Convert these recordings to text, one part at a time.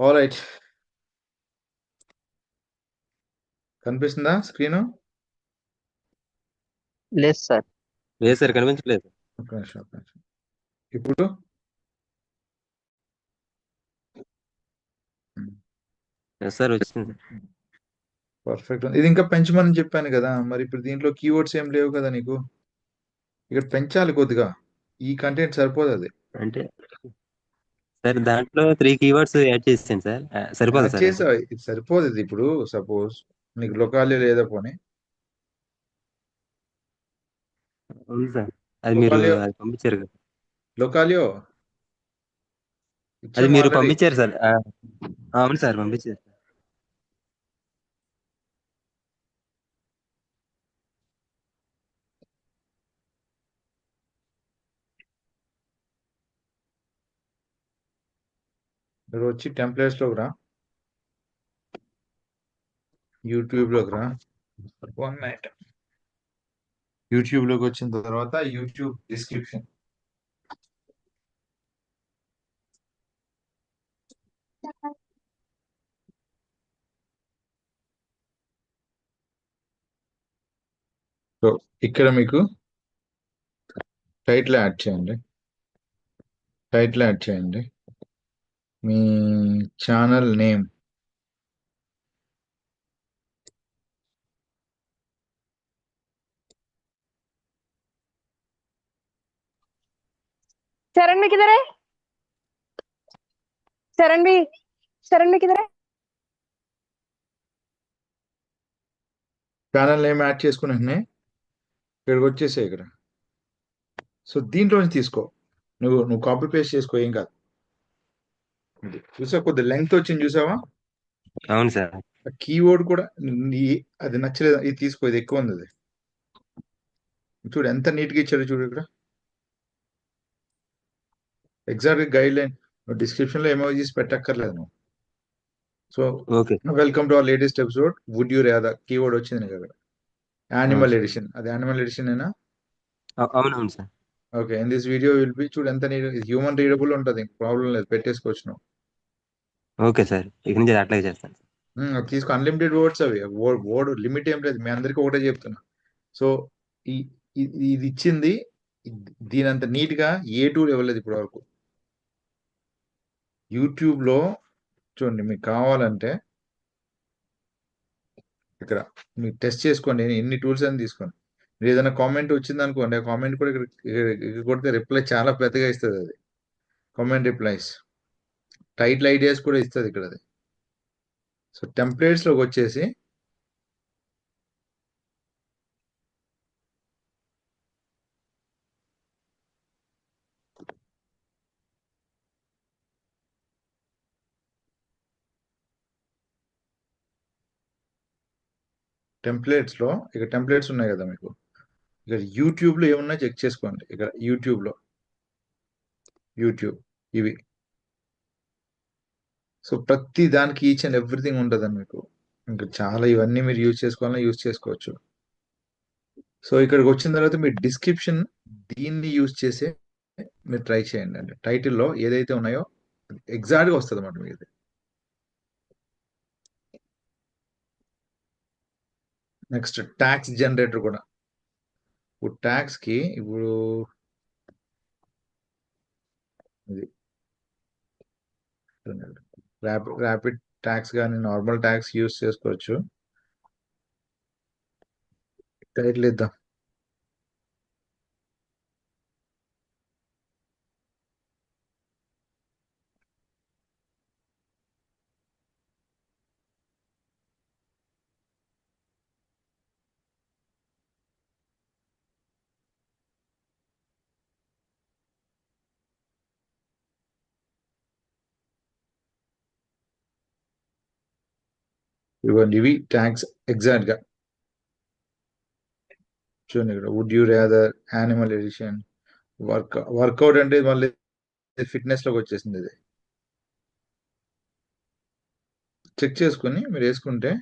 All right. కనిపిస్తుందా screen? లేదు sir. లేదు సార్, కనిపించలేదు. ఒక్క నిమిషం, ఒక్క నిమిషం. ఇప్పుడు ఎస్ సార్, వచ్చింది. పర్ఫెక్ట్. ఇది ఇంకా పెంచమని చెప్పాను కదా, మరి ఇప్పుడు దీంట్లో కీవర్డ్స్ ఏం లేవు కదా నీకు. ఇక్కడ పెంచాలి కొద్దిగా. ఈ కంటెంట్ సరిపోదు అది. అంటే సార్ దాంట్లో 3 కీవర్డ్స్ యాడ్ చేసాను సార్. సరిపోదా యాడ్ సార్ అది? చేసా, ఇది సరిపోదు. ఇది ఇప్పుడు సపోజ్ నీకు లొకాలియో లేదా, పోనీ ఉంది సార్. అది మీరు లొకాలియో, అది పంపించారు కదా. లొకాలియో అది ఇచ్చాము మీరు ఆల్రెడీ. పంపించారు సార్. అవును సార్, పంపించారు. మీరు వచ్చి టెంప్లెట్స్ లోకి రా, యూట్యూబ్ లోకి రా. 1 మినిట్. యూట్యూబ్ లోకి వచ్చిన తర్వాత యూట్యూబ్ డిస్క్రిప్షన్. సో ఇక్కడ మీకు టైటిల్ యాడ్ చేయండి. టైటిల్ యాడ్ చేయండి. మీ ఛానల్ నేమ్, चरण भी किधर है? चरण भी किधर है? ఛానల్ నేమ్ యాడ్ చేసుకున్న వెంటనే ఇక్కడికి వచ్చేసే ఇక్కడ. సో దీంట్లో నుంచి తీసుకో, నువ్వు కాపీ పేస్ట్ చేసుకో, ఏం కాదు. చూసా కొద్ది లెంగ్త్ వచ్చింది, చూసావా? అవును సార్. ఆ కీవర్డ్ కూడా అది నచ్చలేదు, ఇది తీసుకో, ఇది ఎక్కువ ఉంది. అది చూడు ఎంత నీట్ గా ఇచ్చాడు, చూడు ఇక్కడ ఎగ్జాక్ట్ గైడ్ లైన్. డిస్క్రిప్షన్ లో ఎమోజీస్ పెట్టక్కర్లేదు నువ్వు. So okay. Welcome to our latest episode would you rather. Keyword వచ్చింది నీకు అక్కడ, యానిమల్ అవును. ఎడిషన్. అది యానిమల్ ఎడిషన్ అయినా అవునవును sir. Okay. In this video will be, చూడు ఎంత నీట్, హ్యూమన్ రీడబుల్ ఉంటుంది, ప్రాబ్లం లేదు, పెట్టేసుకోవచ్చు నువ్వు. ఓకే సార్, ఇక నుంచి అట్లాగే చేస్తాను. అది తీసుకో, అన్లిమిటెడ్ వర్డ్స్ అవి. వర్డ్ లిమిట్ ఏం లేదు, మీ అందరికీ ఒకటే చెప్తున్నా. సో ఇది ఇచ్చింది, దీని అంత నీట్ గా ఏ టూల్ ఇవ్వలేదు ఇప్పటి వరకు యూట్యూబ్ లో. చూడండి, మీకు కావాలంటే ఇక్కడ మీరు టెస్ట్ చేసుకోండి, ఎన్ని టూల్స్ అని తీసుకోండి. మీరు ఏదైనా కామెంట్ వచ్చింది అనుకోండి, ఆ కామెంట్ కూడా ఇక్కడ కొడితే రిప్లై చాలా పెద్దగా ఇస్తుంది అది. కామెంట్ రిప్లైస్, టైటిల్ ఐడియాస్ కూడా ఇస్తుంది ఇక్కడ అది. సో టెంప్లెట్స్ లోకి వచ్చేసి టెంప్లెట్స్ లో ఇక్కడ టెంప్లెట్స్ ఉన్నాయి కదా మీకు. ఇక్కడ యూట్యూబ్ లో ఏమున్నా చెక్ చేసుకోండి. ఇక్కడ యూట్యూబ్ లో, యూట్యూబ్ ఇవి. సో ప్రతి దానికి ఈచ్ అండ్ ఎవ్రీథింగ్ ఉంటుందని మీకు. ఇంకా చాలా ఇవన్నీ మీరు యూజ్ చేసుకోవాలన్నా యూజ్ చేసుకోవచ్చు. సో ఇక్కడికి వచ్చిన తర్వాత మీ డిస్క్రిప్షన్ దీన్ని యూజ్ చేసే మీరు ట్రై చేయండి. అంటే టైటిల్లో ఏదైతే ఉన్నాయో ఎగ్జాక్ట్ గా వస్తుంది అన్నమాట మీకు. నెక్స్ట్ ట్యాక్స్ జనరేటర్ కూడా. ఇప్పుడు ట్యాక్స్ కి ఇప్పుడు ఇది ర్యాపిడ్ ట్యాక్స్ కానీ నార్మల్ ట్యాక్స్ యూజ్ చేసుకోవచ్చు. టైటిల్ ఇద్దాం, ఇవ్వండి ఇవి ట్యాక్స్ ఎగ్జాక్ట్ గా. చూడండి ఇక్కడ would you rather, animal edition, workout అంటే మళ్ళీ ఫిట్నెస్ లోకి వచ్చేసింది. ఇది చెక్ చేసుకుని మీరు వేసుకుంటే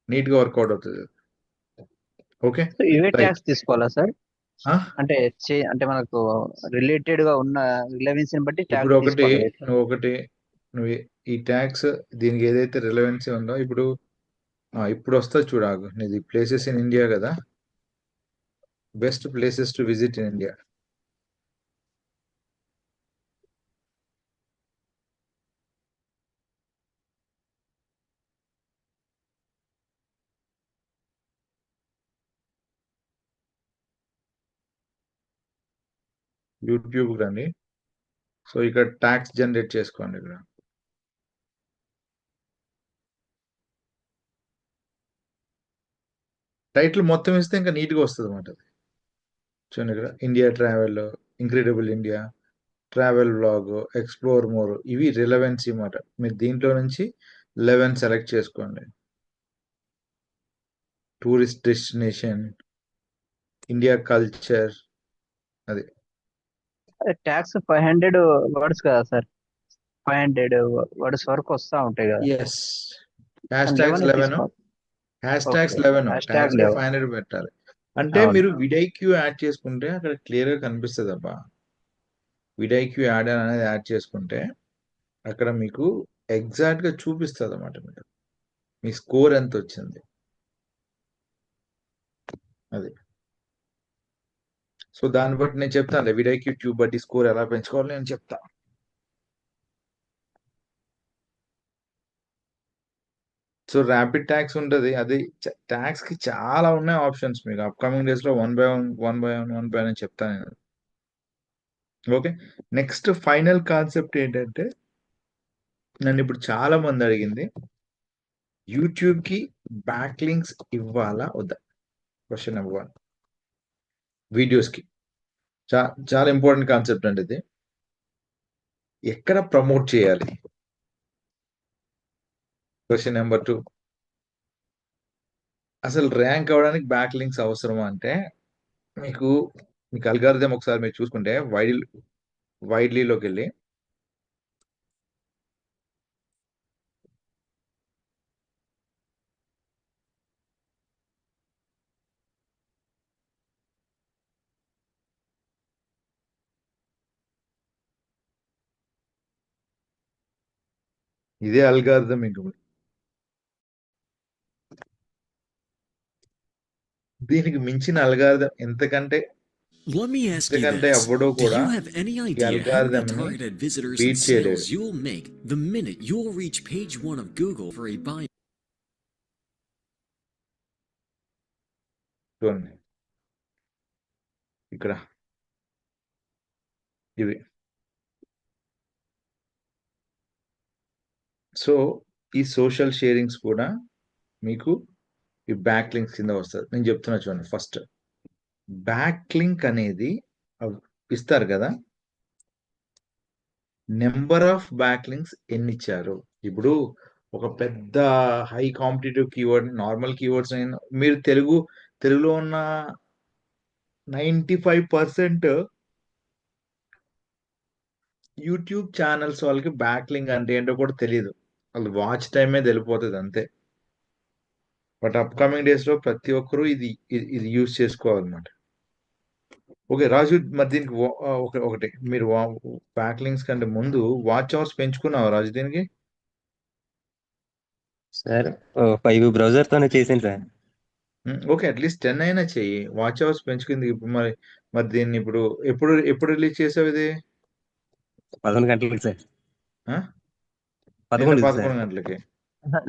నీట్ గా వర్కౌట్ అవుతుంది. ఓకే, సో ఇవే రైట్. ట్యాక్స్ తీసుకోవాలా సార్? అంటే అంటే మనకు రిలేటెడ్ గా ఉన్న రిలవెన్స్ ని బట్టి ఇప్పుడు ట్యాక్స్ ఒకటి తీసుకోవాలి. నువ్వు ఒకటి నువ్వు ఈ ట్యాక్స్ దీనికి ఏదైతే రిలవెన్సీ ఉందో ఇప్పుడు ఇప్పుడు వస్తుంది చూడాగు నీది ప్లేసెస్ ఇన్ ఇండియా కదా, best places to visit in India. YouTube రండి. సో ఇక్కడ ట్యాక్స్ జనరేట్ చేసుకోండి. ఇక్కడ టైటిల్ మొత్తం ఇస్తే ఇంకా నీట్గా వస్తుంది అన్నమాట. చూడండి ఇక్కడ India travel, incredible India, travel blog, explore more, ఇవి రిలవెన్సీ అన్నమాట. మీరు దీంట్లో నుంచి 11 సెలెక్ట్ చేసుకోండి. టూరిస్ట్ డెస్టినేషన్, ఇండియా కల్చర్, అది ట్యాక్స్ 500 వర్డ్స్ కదా సార్, 500 వర్డ్స్ వరకు వస్తా ఉంటాయి కదా. Yes. Hashtags 11, hashtags 11, tags 500 పెట్టాలి. అంటే మీరు విడైక్యూ యాడ్ చేసుకుంటే అక్కడ క్లియర్ గా కనిపిస్తుంది అబ్బా. విడైక్యూ యాడ్ అనేది యాడ్ చేసుకుంటే అక్కడ మీకు ఎగ్జాక్ట్ గా చూపిస్తుంది అన్నమాట. మీకు మీ స్కోర్ ఎంత వచ్చింది అది. సో దాన్ని బట్టి నేను చెప్తాను, విడైక్యూ ట్యూబ్ బట్టి స్కోర్ ఎలా పెంచుకోవాలి నేను చెప్తా. సో ర్యాపిడ్ ట్యాక్స్ ఉంటుంది. అది ట్యాక్స్ కి చాలా ఉన్నాయి ఆప్షన్స్. మీకు అప్కమింగ్ డేస్ లో వన్ బై వన్ అని చెప్తాను నేను. ఓకే, నెక్స్ట్ ఫైనల్ కాన్సెప్ట్ ఏంటంటే, నన్ను ఇప్పుడు చాలా మంది అడిగింది, యూట్యూబ్ కి బ్యాక్ లింక్స్ ఇవ్వాలా వద్దా? Question number 1. వీడియోస్ కి చాలా ఇంపార్టెంట్ కాన్సెప్ట్ అండి ఇది. ఎక్కడ ప్రమోట్ చేయాలి? క్వశ్చన్ నెంబర్ 2, అసలు ర్యాంక్ అవ్వడానికి బ్యాక్ లింక్స్ అవసరమా అంటే, మీకు అల్గారిథం ఒకసారి మీరు చూసుకుంటే వైడ్లీలోకి వెళ్ళి ఇదే అల్గారిథం. మీకు దీనికి మించిన అల్గారిథం ఎంతకంటే Let me ask you this. ఎవ్వడో Do కూడా you have any ఈ idea how many అల్గారిథంని targeted visitors and beat చేయలేడు. sales you'll make the minute you'll reach page 1 of Google for a buy? చూడండి ఇక్కడ ఇవి. సో ఈ social sharings కూడా మీకు ఈ బ్యాక్ లింక్స్ కింద వస్తుంది. నేను చెప్తున్నా చూడండి. ఫస్ట్ బ్యాక్ లింక్ అనేది ఇస్తారు కదా, నెంబర్ ఆఫ్ బ్యాక్ లింక్స్ ఎన్ని ఇచ్చారు. ఇప్పుడు ఒక పెద్ద high competitive keyword, normal keywords మీరు తెలుగులో ఉన్న 95% యూట్యూబ్ ఛానల్స్ వాళ్ళకి బ్యాక్ లింక్ అంటే ఏంటో కూడా తెలియదు. వాళ్ళు వాచ్ టైమే తెలిపోతుంది అంతే. బట్ అప్కమింగ్ డేస్ లో ప్రతి ఒక్కరూ ఇది యూజ్ చేసుకోవాలన్నమాట. ఓకే రాజు, మరి దీనికి ఒకటి మీరు బ్యాక్ లింక్స్ కంటే ముందు వాచ్ అవర్స్ పెంచుకున్నావా రాజు దీనికి? సార్ 5 బ్రౌజర్ తోనే చేసాను సార్. ఓకే, అట్లీస్ట్ 10 అయినా చెయ్యి. వాచ్ అవర్స్ పెంచుకుంది. ఇప్పుడు మరి దీన్ని ఎప్పుడు రిలీజ్ చేసావు ఇది? 11 గంటలకి సార్. ఆ? 11 సార్. 11 గంటలకి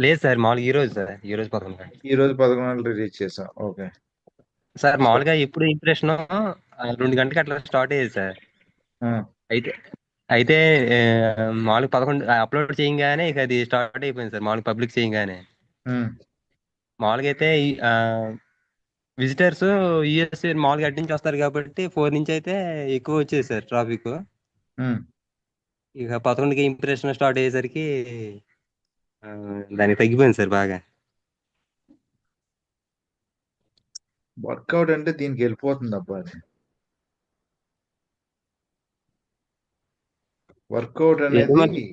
లేదు సార్, మామూలుగా ఈ రోజు సార్, ఈ రోజు 11 గంటలు. ఈ రోజు 11 గంటలు రిలీజ్ చేసావు. ఓకే సార్ మామూలుగా ఇప్పుడు ఇంప్రెషన్ 2 గంటలకి అట్లా స్టార్ట్ అయ్యేది సార్. అయితే మామూలుగా 11 అప్లోడ్ చేయగానే ఇక అది స్టార్ట్ అయిపోయింది సార్. మామూలుగా పబ్లిక్ చేయగానే మామూలుగా అయితే విజిటర్స్ యూఎస్ మామూలుగా అటు నుంచి వస్తారు కాబట్టి 4 నుంచి అయితే ఎక్కువ వచ్చేది సార్ ట్రాఫిక్. ఇక 11కి ఇంప్రెషన్ స్టార్ట్ అయ్యేసరికి దానికి తగ్గిపోయింది సార్ బాగా. వర్కౌట్ అంటే దీనికి వెళ్ళిపోతుంది అబ్బా. అది వర్కౌట్ అనేది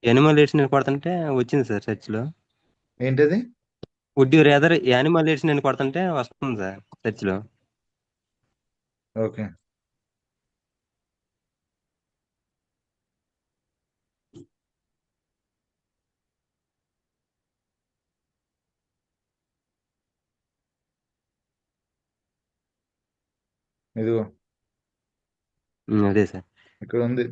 యానిమల్ ఎయిడ్స్ నేను కొడుతుంటే వచ్చింది సార్ సెర్చ్ లో. ఏంటది? Would you rather animal aids నేను కొడుతుంటే వస్తుంది సార్ సెర్చ్ లో. ఓకే, ఇదిగో అదే సార్. ఇక్కడ ఉంది.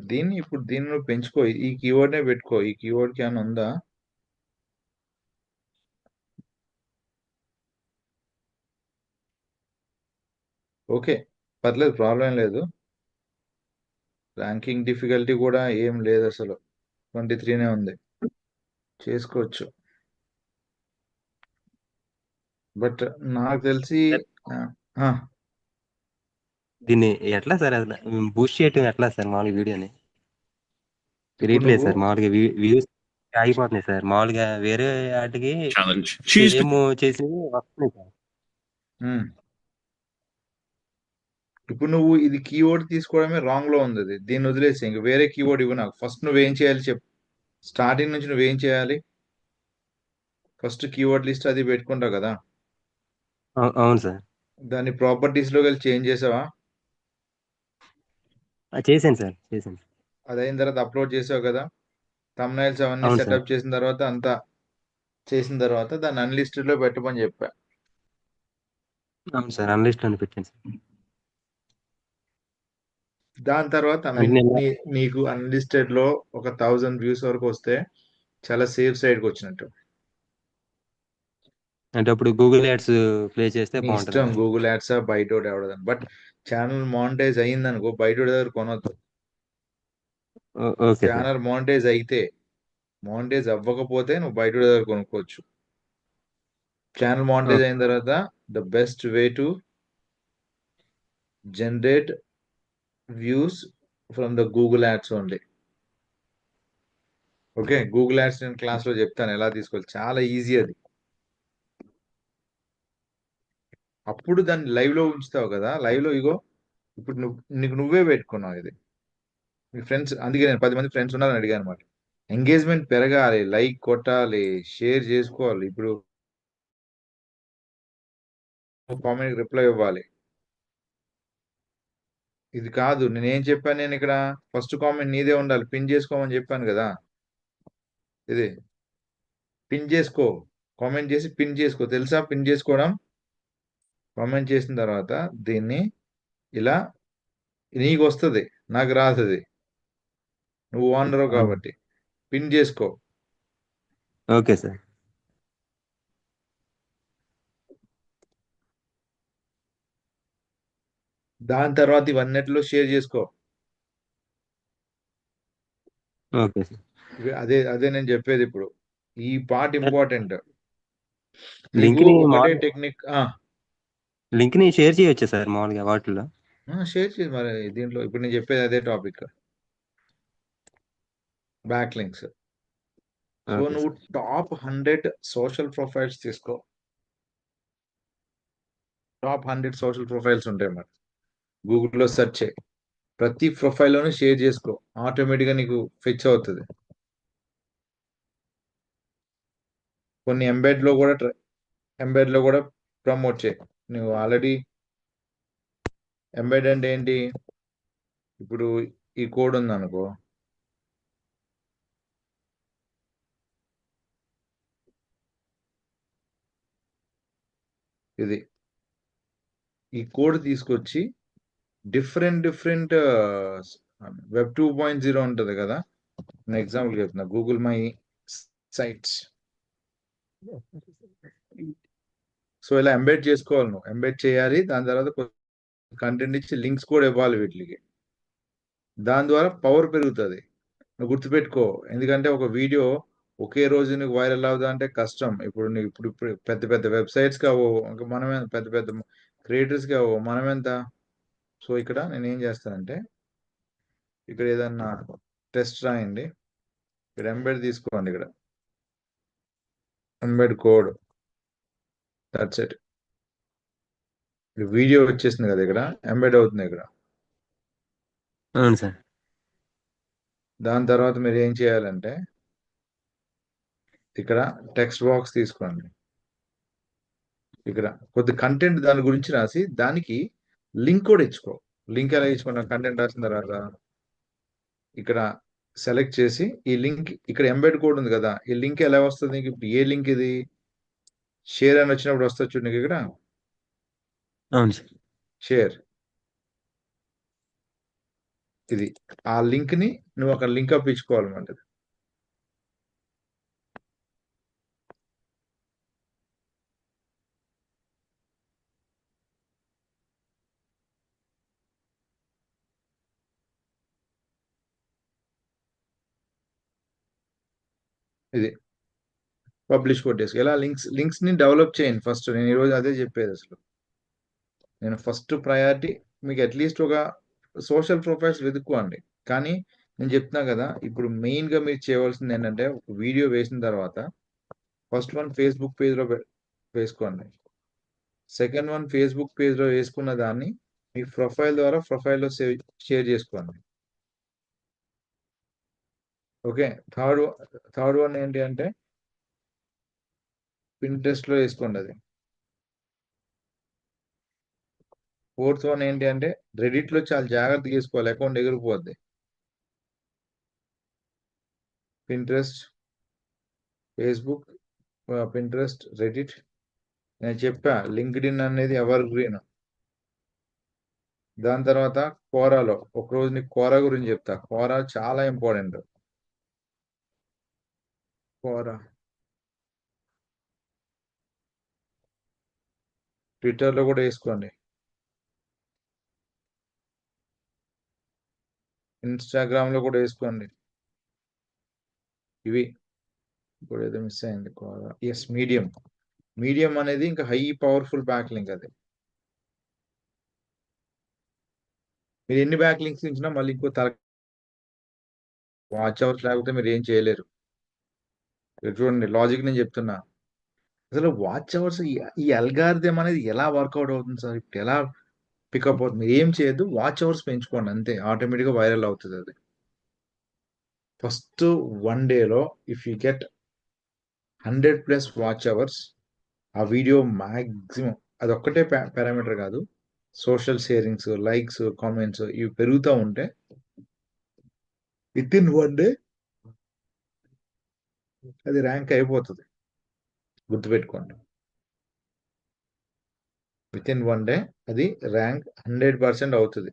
ఇప్పుడు దీన్ని నువ్వు పెంచుకో. ఈ కీవర్డ్నే పెట్టుకో. ఈ కీవర్డ్ కి ఏమైనా ఉందా? ఓకే, పర్లేదు, ప్రాబ్లం లేదు. ర్యాంకింగ్ డిఫికల్టీ కూడా ఏం లేదు అసలు, 23నే ఉంది, చేసుకోవచ్చు. బట్ నాకు తెలిసి ఆ, ఆ, దీన్ని ఎట్లా సార్ అసలు బూస్ట్ చేయటం ఎట్లా సార్ మామూలుగా వీడియోని? ఇప్పుడు తిరగట్లేదు నువ్వు సార్ మామూలుగా వ్యూస్ ఆగిపోతున్నాయి సార్. మామూలుగా వేరే వాటికి Challenge. Choose సేమ్ చేసినవి వస్తున్నాయి సార్. ఉమ్, ఇప్పుడు నువ్వు ఇది కీవర్డ్ తీసుకోవడమే రాంగ్ లో ఉంది. అది దీన్ని వదిలేసి ఇంక వేరే కీవర్డ్ ఇవ్వు నాకు. ఫస్ట్ నువ్వేం చేయాలి చెప్పు. స్టార్టింగ్ నుంచి నువ్వేం చేయాలి? ఫస్ట్ కీవర్డ్ లిస్ట్ అది పెట్టుకుంటావు కదా, అవును సార్. దాన్ని ప్రాపర్టీస్ లోకి వెళ్ళి చేంజ్ చేసావా? చేశాను సార్, చేశాను. అది అయిన తర్వాత అప్లోడ్ చేసావు కదా, thumbnails అవన్నీ అవును సార్. సెటప్ చేసిన తర్వాత అంతా చేసిన తర్వాత దాన్ని అన్లిస్టెడ్ లో పెట్టమని చెప్పా. అవును సార్, అన్లిస్ట్ అని పెట్టాను సార్. దాని తర్వాత అంటే నేను నీకు అన్లిస్టెడ్ లో ఒక 1000 వ్యూస్ వరకు వస్తే చాలా సేఫ్ సైడ్ కి వచ్చినట్టు. అంటే అప్పుడు గూగుల్ యాడ్స్ ప్లే చేస్తే నీ బాగుంటుంది ఇష్టం, సార్. గూగుల్ యాడ్స్ బయట ఎవడదని. బట్ ఛానల్ మానిటైజ్ అయిందనుకో బయట దగ్గర కొనొద్దు. Okay sir. ఛానల్ మానిటైజ్ అయితే, మానిటైజ్ అవ్వకపోతే నువ్వు బయట దగ్గర కొనుక్కోవచ్చు. ఛానల్ మానిటైజ్ అయిన తర్వాత the best way to generate views from the Google ads only. Okay, Google ads నేను క్లాస్ లో చెప్తాను ఎలా తీసుకోవాలి, చాలా ఈజీ అది. అప్పుడు దాన్ని లైవ్ లో ఉంచుతావు కదా, లైవ్ లో ఇగో ఇప్పుడు నువ్వే పెట్టుకున్నావు ఇది. మీ ఫ్రెండ్స్, అందుకే నేను 10 మంది ఫ్రెండ్స్ ఉన్నారని అడిగాను అనమాట. ఎంగేజ్మెంట్ పెరగాలి, లైక్ కొట్టాలి, షేర్ చేసుకోవాలి. ఇప్పుడు కామెంట్ రిప్లై ఇవ్వాలి. ఇది కాదు, నేనేం చెప్పాను, నేను ఇక్కడ ఫస్ట్ కామెంట్ నీదే ఉండాలి, పిన్ చేసుకోమని చెప్పాను కదా. ఇది పిన్ చేసుకో, కామెంట్ చేసి పిన్ చేసుకో. తెలుసా పిన్ చేసుకోవడం? కామెంట్ చేసిన తర్వాత దీన్ని ఇలా నీకు వస్తుంది, నాకు రాదు. అది నువ్వు ఓనరు కాబట్టి పిన్ చేసుకో. Okay sir. దాని తర్వాత ఇవన్నిటిలో షేర్ చేసుకో. Okay sir. అదే అదే నేను చెప్పేది ఇప్పుడు. ఈ పార్ట్ ఇంపార్టెంట్. లింక్ నీకు ని ఒకటే టెక్నిక్. లింక్ ని షేర్ చేయొచ్చా సార్ మామూలుగా వాటిల్లో? షేర్ చేసి మరి దీంట్లో ఇప్పుడు నేను చెప్పేది అదే topic, back links. So okay నువ్వు సార్. టాప్ 100 సోషల్ ప్రొఫైల్స్ తీసుకో. టాప్ 100 సోషల్ ప్రొఫైల్స్ ఉంటాయి మరి, గూగుల్లో సెర్చ్ చేయి. ప్రతి ప్రొఫైల్లోనూ షేర్ చేసుకో, ఆటోమేటిక్గా నీకు ఫిక్స్ అవుతుంది. కొన్ని ఎంబెడ్ లో కూడా ప్రమోట్ చేయి. నువ్వు ఆల్రెడీ ఎంబెడ్ అంటే ఏంటి? ఇప్పుడు ఈ కోడ్ ఉంది అనుకో, ఇది ఈ కోడ్ తీసుకొచ్చి డిఫరెంట్ వెబ్ 2.0 ఉంటుంది కదా. నేను ఎగ్జాంపుల్ చెప్తున్నా, గూగుల్ మై సైట్స్. సో ఇలా ఎంబెడ్ చేసుకోవాలి, నువ్వు ఎంబెడ్ చేయాలి. దాని తర్వాత కంటెంట్ ఇచ్చి లింక్స్ కూడా ఇవ్వాలి వీటికి. దాని ద్వారా పవర్ పెరుగుతుంది. నువ్వు గుర్తుపెట్టుకో, ఎందుకంటే ఒక వీడియో ఒకే రోజు నీకు వైరల్ అవుదా అంటే కష్టం. ఇప్పుడు నీకు ఇప్పుడు పెద్ద పెద్ద వెబ్సైట్స్ కావు, ఇంకా మనమే పెద్ద పెద్ద క్రియేటర్స్ కావు, మనమెంత. సో ఇక్కడ నేను ఏం చేస్తానంటే, ఇక్కడ ఏదన్నా టెస్ట్ రాయండి, ఇక్కడ ఎంబెడ్ తీసుకోండి, ఇక్కడ embed code, that's it. Video వచ్చేసింది కదా, ఇక్కడ ఎంబెడ్ అవుతుంది ఇక్కడ. అవును సార్. దాని తర్వాత మీరు ఏం చేయాలంటే, ఇక్కడ టెక్స్ట్ బాక్స్ తీసుకోండి, ఇక్కడ కొద్ది కంటెంట్ దాని గురించి రాసి దానికి లింక్ కూడా ఇచ్చుకో. లింక్ ఎలా ఇచ్చుకున్నా, కంటెంట్ రాసిన తర్వాత ఇక్కడ సెలెక్ట్ చేసి ఈ లింక్, ఇక్కడ ఎంబెడ్ కోడ్ ఉంది కదా, ఈ లింక్ ఎలా వస్తుంది నీకు? ఇప్పుడు ఏ లింక్ ఇది? షేర్ అని వచ్చినప్పుడు వస్తుంది చూడు నీకు ఇక్కడ, అవును సార్. షేర్. ఇది ఆ లింక్ ని నువ్వు అక్కడ లింక్ అప్ ఇచ్చుకోవాలన్నమాట. ఇది పబ్లిష్ కొట్టేసి ఇలా లింక్స్ ని డెవలప్ చేయండి ఫస్ట్. నేను ఈరోజు అదే చెప్పేది అసలు. నేను ఫస్ట్ ప్రయారిటీ మీకు అట్లీస్ట్ ఒక సోషల్ ప్రొఫైల్స్ వెతుక్కోండి. కానీ నేను చెప్తున్నా కదా, ఇప్పుడు మెయిన్గా మీరు చేయవలసింది ఏంటంటే, ఒక వీడియో వేసిన తర్వాత ఫస్ట్ వన్ ఫేస్బుక్ పేజ్లో వేసుకోండి. సెకండ్ వన్ ఫేస్బుక్ పేజ్లో వేసుకున్న దాన్ని మీ ప్రొఫైల్ ద్వారా ప్రొఫైల్లో షేర్ చేసుకోండి. ఓకే. థర్డ్ వన్ ఏంటి అంటే పింట్రెస్ట్లో వేసుకోండి అది. ఫోర్త్ వన్ ఏంటి అంటే రెడిట్లో చాలా జాగ్రత్తగా తీసుకోవాలి, అకౌంట్ ఎగిరిపోద్ది. Pinterest, Facebook, Pinterest, Reddit. నేను చెప్పా లింక్డ్ఇన్ అనేది ఎవర్ గ్రీన్. దాని తర్వాత కోరాలో ఒకరోజు నీకు కోరా గురించి చెప్తా. కోరా చాలా ఇంపార్టెంట్. కోరా ట్విట్టర్లో కూడా వేసుకోండి, ఇన్స్టాగ్రామ్లో కూడా వేసుకోండి. ఇవి ఇప్పుడు ఏదో మిస్ అయింది. కోరా, ఎస్, మీడియం అనేది ఇంకా హై పవర్ఫుల్ బ్యాక్ లింక్. అది మీరు ఎన్ని బ్యాక్ లింక్స్ ఇచ్చినా మళ్ళీ ఇంకో వాచ్ అవర్స్ లేకపోతే మీరు ఏం చేయలేరు. ఇక్కడ చూడండి లాజిక్ నేను చెప్తున్నా. అసలు వాచ్ అవర్స్ ఈ అల్గారిథం అనేది ఎలా వర్కౌట్ అవుతుంది సార్, ఇప్పుడు ఎలా పికప్ అవుతుంది? మీరు ఏం చేయొద్దు, వాచ్ అవర్స్ పెంచుకోండి అంతే, ఆటోమేటిక్గా వైరల్ అవుతుంది అది. ఫస్ట్ 1 డేలో if you get 100+ watch hours, ఆ వీడియో మ్యాక్సిమం అది ఒక్కటే పారామీటర్ కాదు, సోషల్ షేరింగ్స్, లైక్స్, కామెంట్స్ ఇవి పెరుగుతూ ఉంటే విత్ ఇన్ 1 డే అది ర్యాంక్ అయిపోతుంది. గుర్తుపెట్టుకోండి, విత్ ఇన్ 1 డే అది ర్యాంక్ 100% అవుతుంది.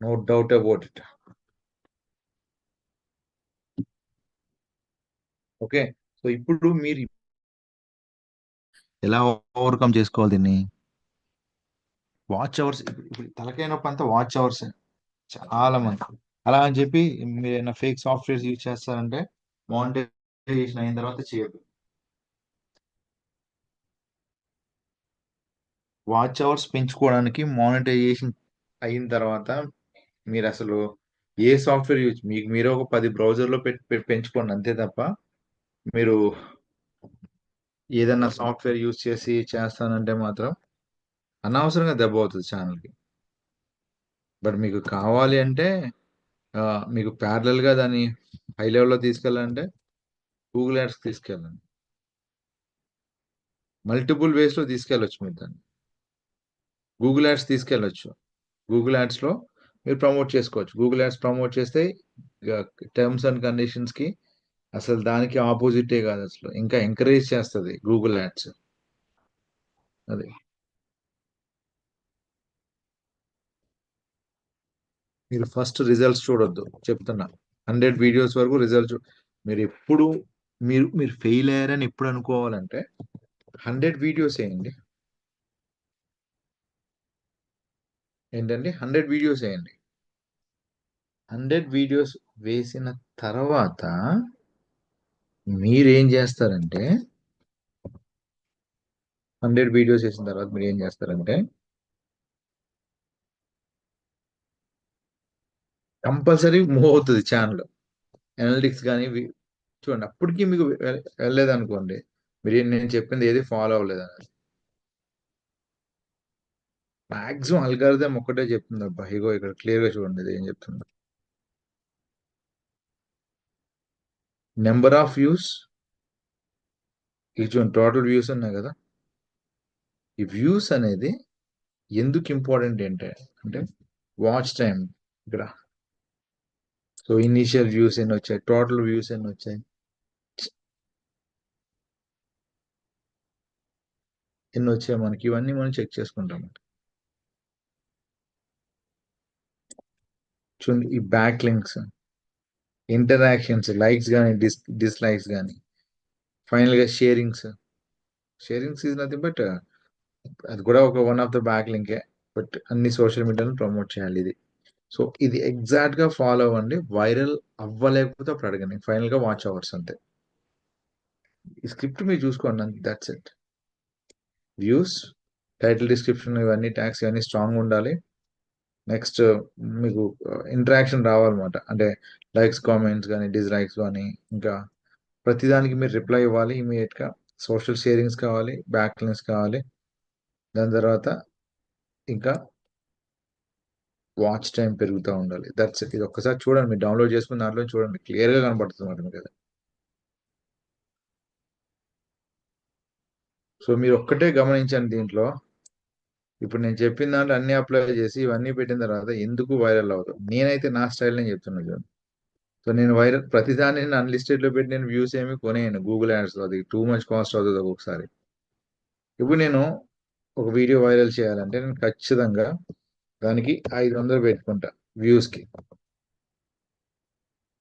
No doubt about it. Okay. So ఇప్పుడు మీరు ఎలా ఓవర్కమ్ చేసుకోవాలి దీన్ని? వాచ్ అవర్స్, ఇప్పుడు తలకాయ నొప్పి అంతా వాచ్ అవర్స్ చాలా మంది. అలా అని చెప్పి మీరు ఏమైనా ఫేక్ సాఫ్ట్వేర్స్ యూజ్ చేస్తారంటే మానిటైజేషన్ అయిన తర్వాత చేయదు. వాచ్ అవర్స్ పెంచుకోవడానికి మానిటైజేషన్ అయిన తర్వాత మీరు అసలు ఏ సాఫ్ట్వేర్ యూజ్, మీకు మీరు ఒక 10 బ్రౌజర్లో పెంచుకోండి అంతే తప్ప మీరు ఏదన్నా సాఫ్ట్వేర్ యూజ్ చేసి చేస్తానంటే మాత్రం అనవసరంగా దెబ్బ అవుతుంది ఛానల్కి. బట్ మీకు కావాలి అంటే మీకు ప్యారలల్గా దాన్ని హై లెవెల్లో తీసుకెళ్ళాలంటే గూగుల్ యాడ్స్కి తీసుకెళ్ళండి. మల్టిపుల్ వేస్లో తీసుకెళ్ళొచ్చు మీరు దాన్ని. గూగుల్ యాడ్స్ తీసుకెళ్ళొచ్చు. గూగుల్ యాడ్స్లో మీరు ప్రమోట్ చేసుకోవచ్చు. గూగుల్ యాడ్స్ ప్రమోట్ చేస్తే టర్మ్స్ అండ్ కండిషన్స్కి అసలు దానికి ఆపోజిటే కాదు, అసలు ఇంకా ఎంకరేజ్ చేస్తుంది గూగుల్ యాడ్స్. అది మీరు ఫస్ట్ రిజల్ట్స్ చూడొద్దు చెప్తున్నా. 100 వీడియోస్ వరకు రిజల్ట్స్ మీరు ఎప్పుడు మీరు ఫెయిల్ అయ్యారని ఎప్పుడు అనుకోవాలంటే 100 వీడియోస్ వేయండి. ఏంటండి 100 వీడియోస్ వేయండి. 100 వీడియోస్ వేసిన తర్వాత మీరేం చేస్తారంటే 100 వీడియోస్ వేసిన తర్వాత మీరు ఏం చేస్తారంటే కంపల్సరీ మూవ్ అవుతుంది ఛానల్. అనలిటిక్స్ కానీ చూడండి, అప్పటికి మీకు వెళ్ళలేదనుకోండి, మీరు నేను చెప్పింది ఏది ఫాలో అవ్వలేదు అనేది. మాక్సిమం అల్గారిథం ఒక్కటే చెప్తుంది అబ్బా. ఇగో ఇక్కడ క్లియర్గా చూడండి ఇది ఏం చెప్తుంది. నెంబర్ ఆఫ్ వ్యూస్, ఇది చూడండి టోటల్ వ్యూస్ ఉన్నాయి కదా. ఈ వ్యూస్ అనేది ఎందుకు ఇంపార్టెంట్ అంటే వాచ్ టైం ఇక్కడ. సో ఇనీషియల్ వ్యూస్ ఎన్ని వచ్చాయి, టోటల్ వ్యూస్ ఎన్ని వచ్చాయి, మనకి ఇవన్నీ మనం చెక్ చేసుకుంటాం. చూడండి ఈ బ్యాక్ లింక్స్, ఇంటరాక్షన్స్, లైక్స్ కానీ డిస్లైక్స్ కానీ, ఫైనల్ గా షేరింగ్స్ ఈజ్ నథింగ్ బట్ అది కూడా ఒక వన్ ఆఫ్ ద బ్యాక్ లింకే. బట్ అన్ని సోషల్ మీడియాలో ప్రమోట్ చేయాలి ఇది. సో ఇది ఎగ్జాక్ట్ గా ఫాలో అవ్వండి. వైరల్ అవ్వలేకపోతే అప్పుడు అడగండి. ఫైనల్ గా వాచ్ అవర్స్ అంతే. ఈ స్క్రిప్ట్ మీరు చూసుకోండి అంతే, that's it. Views, title, description, ఇవన్నీ ట్యాగ్స్ ఇవన్నీ స్ట్రాంగ్ ఉండాలి. నెక్స్ట్ మీకు ఇంటరాక్షన్ రావాలన్నమాట. అంటే లైక్స్, కామెంట్స్ కానీ, డిస్లైక్స్ కానీ, ఇంకా ప్రతిదానికి మీరు రిప్లై ఇవ్వాలి ఇమీడియట్ గా. సోషల్ షేరింగ్స్ కావాలి, బ్యాక్ లింక్స్ కావాలి. దాని తర్వాత ఇంకా వాచ్ టైం పెరుగుతూ ఉండాలి. That's it. ఇది ఒక్కసారి చూడండి, మీరు డౌన్లోడ్ చేసుకుని దాంట్లో చూడండి, క్లియర్ గా కనబడుతుంది మాట మీకు అది. సో మీరు ఒక్కటే గమనించండి దీంట్లో. ఇప్పుడు నేను చెప్పిన దాంట్లో అన్ని అప్లై చేసి ఇవన్నీ పెట్టిన తర్వాత ఎందుకు వైరల్ అవుతుంది? నేనైతే నా స్టైల్ నేను చెప్తున్నా చూడండి. సో నేను వైరల్ ప్రతిదాన్ని నేను అన్లిస్టెడ్ లో పెట్టి నేను వ్యూస్ ఏమి కొనేయను గూగుల్ యాడ్స్. అది టూ మచ్ కాస్ట్ అవుతుంది ఒక్కొక్కసారి. ఇప్పుడు నేను ఒక వీడియో వైరల్ చేయాలంటే నేను ఖచ్చితంగా దానికి 500 పెట్టుకుంటా వ్యూస్ కి.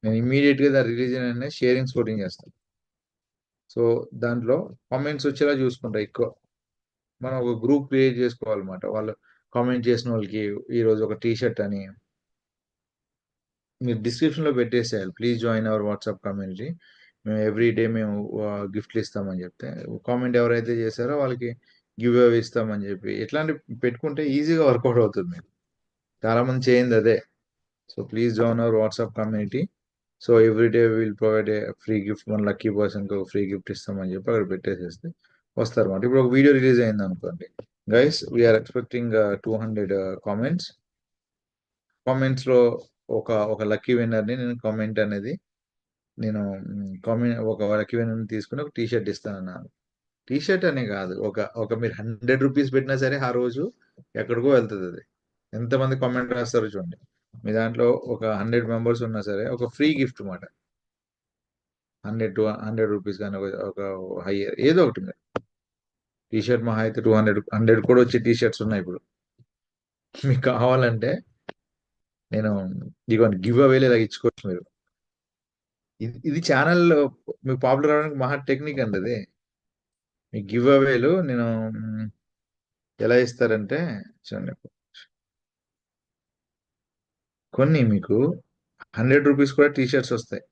నేను ఇమీడియట్ గా దాని రిలీజ్ అయిన షేరింగ్ స్కోరింగ్ చేస్తాను. సో దాంట్లో కామెంట్స్ వచ్చేలా చూసుకుంటా ఎక్కువ. మనం ఒక గ్రూప్ క్రియేట్ చేసుకోవాలన్నమాట. వాళ్ళు కామెంట్ చేసిన వాళ్ళకి ఈరోజు ఒక టీ షర్ట్ అని మీరు డిస్క్రిప్షన్ లో పెట్టేసేయాలి. Please join our WhatsApp community. మేము ఎవ్రీ డే మేము గిఫ్ట్లు ఇస్తామని చెప్తే, కామెంట్ ఎవరైతే చేశారో వాళ్ళకి గివ్ అవే ఇస్తామని చెప్పి ఇట్లాంటి పెట్టుకుంటే ఈజీగా వర్కౌట్ అవుతుంది మీకు. చాలా మంది చేయింది అదే. So please join our WhatsApp community. So every day will provide a free gift, మన లక్కీ పర్సన్కి ఒక ఫ్రీ గిఫ్ట్ ఇస్తామని చెప్పి అక్కడ పెట్టేసేస్తే వస్తారు అన్నమాట. ఇప్పుడు ఒక వీడియో రిలీజ్ అయింది అనుకోండి guys, we are expecting 200 comments. Comments లో ఒక ఒక లక్కీ విన్నర్ని నేను కామెంట్ అనేది నేను కామెంట్ ఒక లక్కీ విన్నర్ని తీసుకుని ఒక టీ షర్ట్ ఇస్తానన్నాను. టీ షర్ట్ అనే కాదు, ఒక ఒక మీరు 100 రూపీస్ పెట్టినా సరే ఆ రోజు ఎక్కడికో వెళ్తుంది అది. ఎంతమంది కామెంట్ రాస్తారో చూడండి. మీ దాంట్లో ఒక 100 మెంబర్స్ ఉన్నా సరే ఒక ఫ్రీ గిఫ్ట్ మాట. 100 రూపీస్ కానీ ఒక హయ్యర్ ఏదో ఒకటి. మీరు టీ షర్ట్ మహా అయితే 100 కూడా వచ్చే టీ షర్ట్స్ ఉన్నాయి ఇప్పుడు. మీకు కావాలంటే నేను ఇదిగోండి గివ్ అవేలు ఇలా ఇచ్చుకోవచ్చు మీరు. ఇది ఛానల్ మీకు పాపులర్ అవడానికి మహా టెక్నిక్ అండి అది. మీ గివ్ అవేలు నేను ఎలా ఇస్తారంటే చూడండి, కొన్ని మీకు 100 రూపీస్ కూడా టీ షర్ట్స్ వస్తాయి.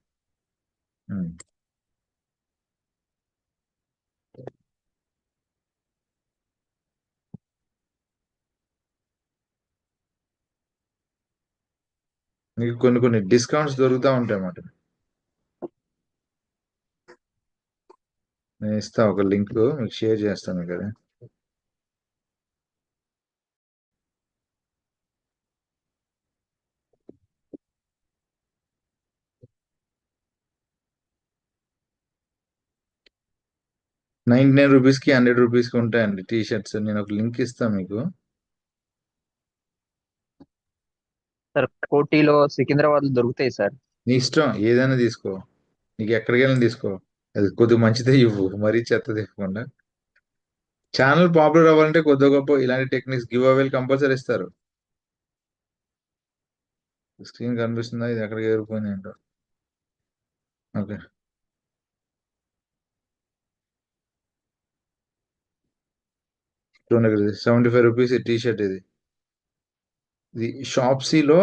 మీకు కొన్ని కొన్ని డిస్కౌంట్స్ దొరుకుతూ ఉంటాయి అన్నమాట. నేను ఇస్తా ఒక లింక్ మీకు షేర్ చేస్తాను కదా. ₹99కి 100 రూపీస్కి ఉంటాయండి టీ షర్ట్స్. నేను ఒక లింక్ ఇస్తాను మీకు. సార్ కోటిలో సికింద్రాబాద్ లో దొరుకుతాయి సార్. నీ ఇష్టం ఏదైనా తీసుకో, నీకు ఎక్కడికి వెళ్ళినా తీసుకో. అది కొద్దిగా మంచిదే ఇవ్వు, మరీ చెత్తది ఇవ్వకుండా. ఛానల్ పాపులర్ అవ్వాలంటే కొద్ది గొప్ప ఇలాంటి టెక్నిక్స్ గివ్ అవేలు కంపల్సరీ ఇస్తారు. స్క్రీన్ కనిపిస్తుందా? ఇది ఎక్కడికి ఎగిరిపోయింది ఏంటో. Okay, 75 rupees T shirt. ఇది షాప్సీలో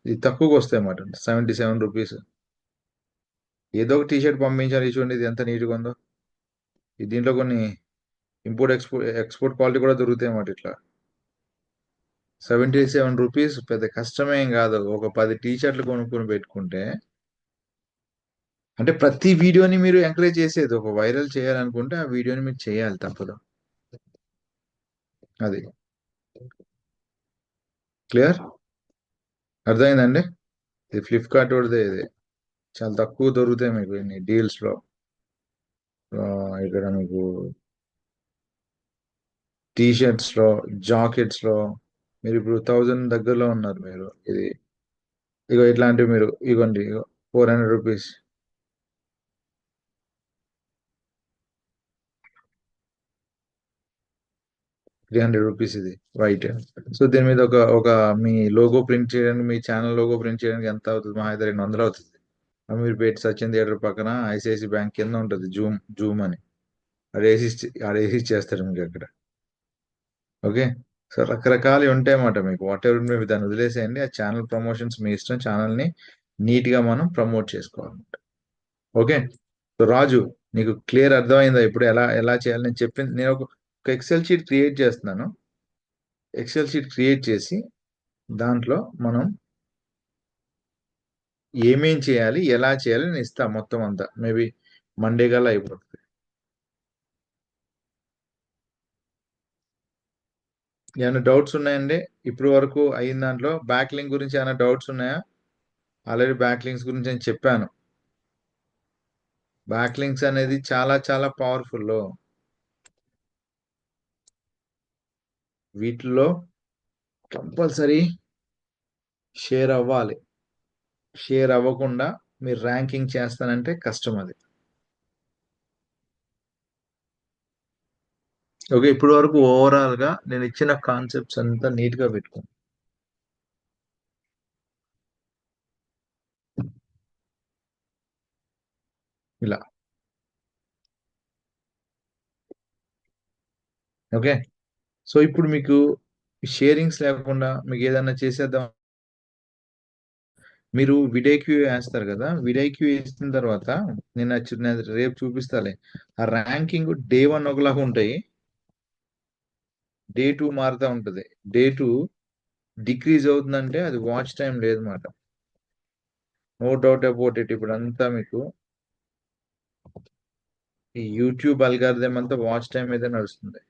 ఇది తక్కువకి వస్తాయి అన్నమాట, 77 రూపీస్. ఏదో ఒక టీ షర్ట్ పంపించాలి. చూడండి ఇది ఎంత నీట్గా ఉందో. దీంట్లో కొన్ని ఇంపోర్ట్ ఎక్స్పోర్ట్ క్వాలిటీ కూడా దొరుకుతాయి అన్నమాట. ఇట్లా 77 రూపీస్ పెద్ద కష్టమేం కాదు. ఒక 10 టీ షర్ట్లు కొనుక్కొని పెట్టుకుంటే, అంటే ప్రతి వీడియోని మీరు ఎంకరేజ్ చేసేది ఒక వైరల్ చేయాలనుకుంటే ఆ వీడియోని మీరు చేయాలి, తప్పదు. అది క్లియర్? అర్థమైందండి? ఇది ఫ్లిప్కార్ట్ వాడిదే. ఇది చాలా తక్కువ దొరుకుతాయి మీకు ఇన్ని డీల్స్ లో. ఇక్కడ మీకు టీ షర్ట్స్ లో, జాకెట్స్ లో మీరు ఇప్పుడు 1000 దగ్గరలో ఉన్నారు మీరు. ఇది ఇగో ఇట్లాంటివి మీరు ఇగోండి, 400 రూపీస్. రూపీస్ ఇది వైట్. సో దీని మీద ఒక మీ లోగో ప్రింట్ చేయడానికి, మీ ఛానల్ లోగో ప్రింట్ చేయడానికి ఎంత అవుతుంది? మా అయితే 200 అవుతుంది. అమీర్పేట్ సచిన్ థియేటర్ పక్కన ఐసిఐసి బ్యాంక్ కింద ఉంటుంది జూమ్ అని. అది వేసి ఇచ్చేస్తారు మీకు అక్కడ. ఓకే. సో రకరకాలు ఉంటాయన్నమాట మీకు. వాట్ ఎవర్ మీరు దాన్ని వదిలేసేయండి. ఆ ఛానల్ ప్రమోషన్స్ మీ ఇష్టం. ఛానల్ని నీట్గా మనం ప్రమోట్ చేసుకోవాలన్నమాట. ఓకే. సో రాజు, నీకు క్లియర్ అర్థమైందా ఇప్పుడు ఎలా ఎలా చేయాలి? నేను చెప్పింది, నేను ఒక ఎక్సెల్ షీట్ క్రియేట్ చేస్తున్నాను. ఎక్సెల్ షీట్ క్రియేట్ చేసి దాంట్లో మనం ఏమేం చేయాలి, ఎలా చేయాలి నేను ఇస్తా మొత్తం అంతా. మేబీ మండే కల్లా అయిపోతుంది. ఏమైనా డౌట్స్ ఉన్నాయండి? ఇప్పుడు వరకు అయిన దాంట్లో బ్యాక్ లింక్ గురించి ఏమైనా డౌట్స్ ఉన్నాయా? ఆల్రెడీ బ్యాక్ లింక్స్ గురించి నేను చెప్పాను. బ్యాక్ లింక్స్ అనేది చాలా చాలా పవర్ఫుల్. వీటిల్లో కంపల్సరీ షేర్ అవ్వాలి. షేర్ అవ్వకుండా మీరు ర్యాంకింగ్ చేస్తానంటే కష్టం అది. ఓకే. ఇప్పుడు వరకు ఓవరాల్ గా నేను ఇచ్చిన కాన్సెప్ట్స్ అంతా నీట్ గా పెట్టుకోండి. ఇలా. ఓకే. సో ఇప్పుడు మీకు షేరింగ్స్ లేకుండా మీకు ఏదైనా చేసేద్దాం. మీరు విడేక్యూ వేస్తారు కదా, విడేక్యూ వేసిన తర్వాత నేను రేపు చూపిస్తాలే. ఆ ర్యాంకింగ్ డే 1 ఒకలాగా ఉంటాయి, డే 2 మారుతూ ఉంటుంది. డే 2 డిక్రీజ్ అవుతుందంటే అది వాచ్ టైం లేదన్నమాట. No doubt about it. ఇప్పుడు అంతా మీకు ఈ యూట్యూబ్ అల్గారిథం అంతా వాచ్ టైం మీద నడుస్తుంది.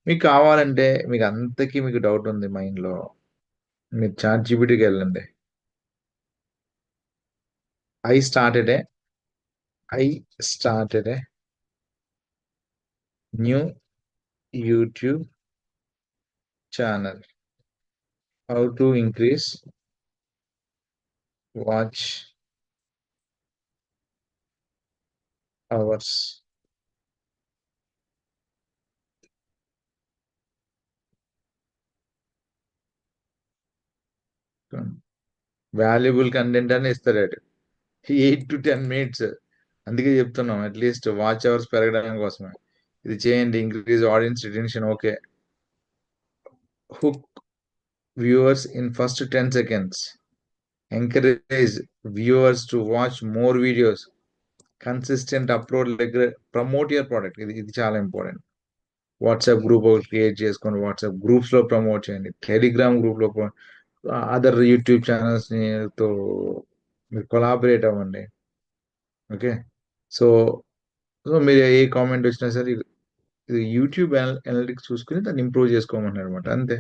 మీకు కావాలంటే మీకు అంతకీ మీకు డౌట్ ఉంది మైండ్లో, మీరు చాట్ జీపీటీకి వెళ్ళండి. I started a new YouTube channel. How to increase watch hours. Valuable content అని ఇస్తాడు 8 to 10 minutes. అందుకే చెప్తున్నాం అట్లీస్ట్ వాచ్ అవర్స్ పెరగడం కోసమే ఇది చేయండి. Increase audience retention. Okay. Hook viewers in first 10 seconds. Encourage viewers to watch more videos. Consistent upload దగ్గర promote your product. ఇది చాలా ఇంపార్టెంట్. వాట్సాప్ గ్రూప్ ఒకటి క్రియేట్ చేసుకొని వాట్సాప్ గ్రూప్స్ లో ప్రమోట్ చేయండి. టెలిగ్రామ్ గ్రూప్ లో అదర్ యూట్యూబ్ ఛానల్స్ తో మీరు కొలాబరేట్ అవ్వండి. ఓకే. సో మీరు ఏ కామెంట్ వచ్చినా సరే ఇది యూట్యూబ్ అనలిటిక్స్ చూసుకుని దాన్ని ఇంప్రూవ్ చేసుకోమన్నారు అనమాట, అంతే.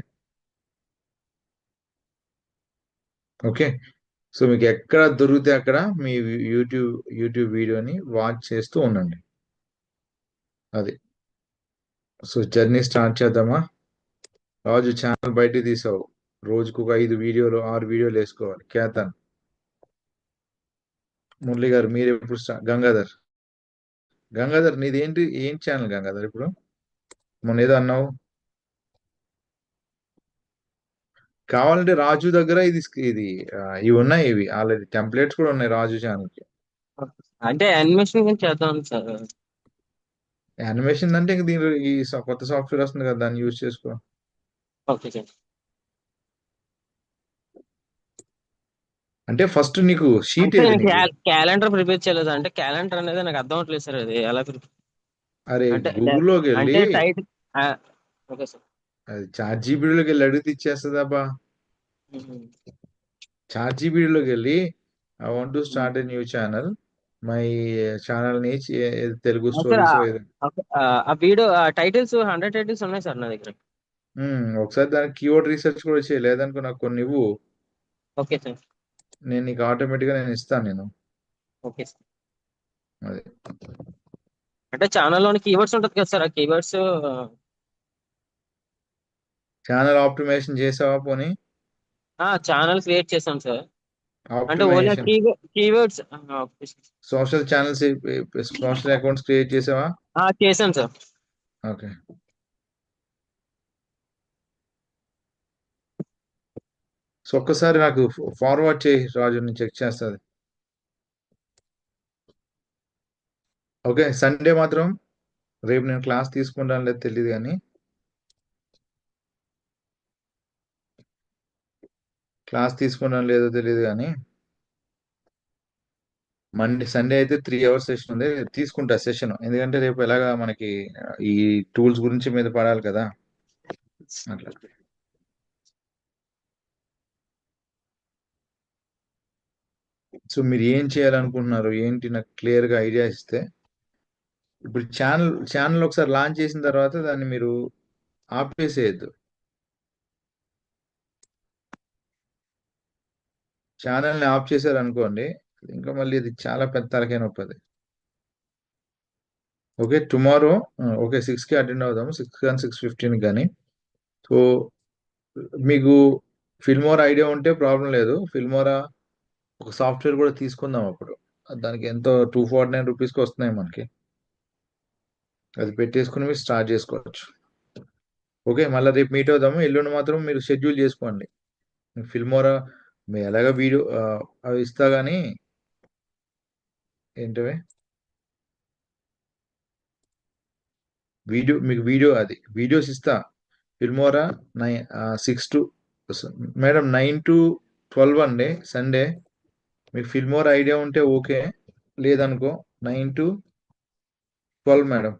ఓకే. సో మీకు ఎక్కడ దొరికితే అక్కడ మీ యూట్యూబ్ వీడియోని వాచ్ చేస్తూ ఉండండి. అది. సో జర్నీ స్టార్ట్ చేద్దామా? రాజు ఛానల్ బయటికి తీసావు. రోజుకు ఒక 5 వీడియోలు 6 వీడియోలు వేసుకోవాలి. కేతన్, మురళి గారు మీరు ఎప్పుడు గంగాధర్ నీది ఏం ఛానల్ గంగాధర్ ఇప్పుడు? మొన్న ఏదో అన్నావు. కావాలంటే రాజు దగ్గర ఇవి ఉన్నాయి, ఇవి ఆల్రెడీ టెంప్లెట్స్ కూడా ఉన్నాయి రాజు ఛానల్ కి. అంటే యానిమేషన్ గురించి చేద్దాం సార్. యానిమేషన్ అంటే ఇంక దీని ఈ కొత్త సాఫ్ట్వేర్ వస్తుంది కదా, దాన్ని యూజ్ చేసుకో. Okay sir. అంటే ఫస్ట్ నీకు షీట్ క్యాలెండర్ ప్రిపేర్ చేయలేదు. అంటే క్యాలెండర్ అనేది నాకు అర్థం అవట్లేదు సార్. అది ఎలా అరే అంటే గూగుల్లోకి వెళ్ళి అంటే టైటిల్. Okay sir. అది చాట్ జీపీటీలోకి వెళ్ళి అడిగితే ఇచ్చేస్తుందాబా. చాట్ జీపీటీలోకి వెళ్ళి I want to start a new channel, my channel ని తెలుగు స్టోరీస్. ఆ వీడియో టైటిల్స్ 100 టైటిల్స్ ఉన్నాయి సార్ నా దగ్గర. ఒకసారి దానికి కీవర్డ్ రీసెర్చ్ కూడా చేయి. లేదనుకో నాకు కొన్ని ఇవ్వు. Okay sir. నేను నీకు ఆటోమేటిక్గా నేను ఇస్తాను నేను. Okay sir. అదే అంటే ఛానల్లోని కీవర్డ్స్ ఉంటుంది కదా సార్, ఆ కీవర్డ్స్. ఛానల్ ఆప్టిమైజేషన్ చేసావా పోనీ? ఛానల్ క్రియేట్ చేసాం సార్. అంటే only keywords. Social channels, social accounts create చేసావా? చేశాను సార్. ఓకే. సో ఒక్కసారి నాకు ఫార్వర్డ్ చేయి రాజు, నేను చెక్ చేస్తుంది. ఓకే, సండే మాత్రం రేపు నేను క్లాస్ తీసుకుంటాను లేదు తెలియదు కానీ లేదో తెలియదు కానీ సండే అయితే 3 hours సెషన్ ఉంది, తీసుకుంటా సెషన్. ఎందుకంటే రేపు ఎలాగా మనకి ఈ టూల్స్ గురించి మీద పడాలి కదా, అట్లా. సో మీరు ఏం చేయాలనుకుంటున్నారు ఏంటి నాకు క్లియర్ గా ఐడియా ఇస్తే, ఇప్పుడు ఛానల్ ఒకసారి లాంచ్ చేసిన తర్వాత దాన్ని మీరు ఆపేసేయద్దు. ఛానల్ని ఆఫ్ చేశారు అనుకోండి, ఇంకా మళ్ళీ ఇది చాలా పెద్ద తలకాయ నొప్పి అది. ఓకే, టుమారో ఓకే 6కి అటెండ్ అవుదాము, 6 కానీ 6:15 కానీ. సో మీకు ఫిల్మోరా ఐడియా ఉంటే ప్రాబ్లం లేదు, ఫిల్మోరా ఒక సాఫ్ట్వేర్ కూడా తీసుకుందాం అప్పుడు. దానికి ఎంతో 249 రూపీస్కి వస్తున్నాయి మనకి, అది పెట్టేసుకుని మీరు స్టార్ట్ చేసుకోవచ్చు. ఓకే, మళ్ళీ రేపు మీట్ అవుదాము. ఎల్లుండి మాత్రం మీరు షెడ్యూల్ చేసుకోండి. ఫిల్మోరా మీరు ఎలాగ వీడియో అవి ఇస్తా కానీ ఏంటవి మీకు వీడియోస్ ఇస్తా. ఫిల్మోరా 6 to మేడం 9 to 12 అండి సండే. మీకు ఫిల్మోరా ఐడియా ఉంటే ఓకే, లేదనుకో 9 to 12 madam.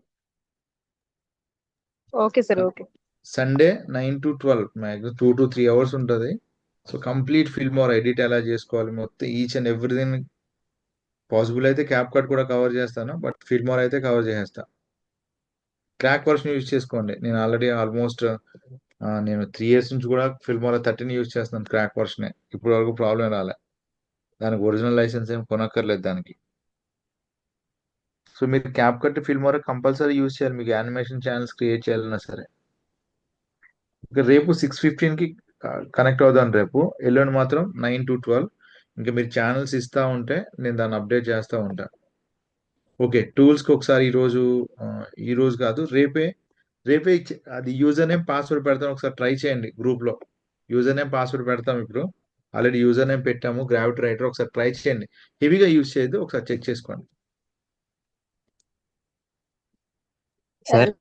Okay sir, okay. Sunday 9 to 12 maximum 2 to 3 hours ఉంటుంది. సో కంప్లీట్ ఫిల్మోరా ఎడిట్ ఎలా చేసుకోవాలి మొత్తం ఈచ్ అండ్ ఎవ్రీథింగ్. పాసిబుల్ అయితే క్యాప్ కట్ కూడా కవర్ చేస్తాను, బట్ ఫిల్మోరా అయితే కవర్ చేసేస్తా. క్రాక్ వర్షన్ యూజ్ చేసుకోండి. నేను ఆల్రెడీ ఆల్మోస్ట్ నేను 3 years నుంచి కూడా ఫిల్మోరా 13 యూజ్ చేస్తున్నాను, క్రాక్ వర్షనే. ఇప్పుడు వరకు ప్రాబ్లం రాలే, దానికి ఒరిజినల్ లైసెన్స్ ఏం కొనక్కర్లేదు దానికి. సో మీరు cap cut Filmora compulsory use చేయాలి మీకు యానిమేషన్ ఛానల్స్ క్రియేట్ చేయాలన్నా సరే. ఇంకా రేపు 6:15కి కనెక్ట్ అవుతాను రేపు. ఎల్లుండి మాత్రం 9 to 12. ఇంకా మీరు ఛానల్స్ ఇస్తా ఉంటే నేను దాన్ని అప్డేట్ చేస్తూ ఉంటా. ఓకే, టూల్స్కి ఒకసారి ఈ రోజు కాదు రేపే అది యూజర్ నేమ్ పాస్వర్డ్ పెడతాను, ఒకసారి ట్రై చేయండి. గ్రూప్లో యూజర్ నేమ్ పాస్వర్డ్ పెడతాం. ఇప్పుడు ఆల్రెడీ యూజర్ నేమ్ పెట్టాము, గ్రావిటీ రైటర్. ఒకసారి ట్రై చేయండి, హెవీగా యూజ్ చేయొద్దు, ఒకసారి చెక్ చేసుకోండి. సార్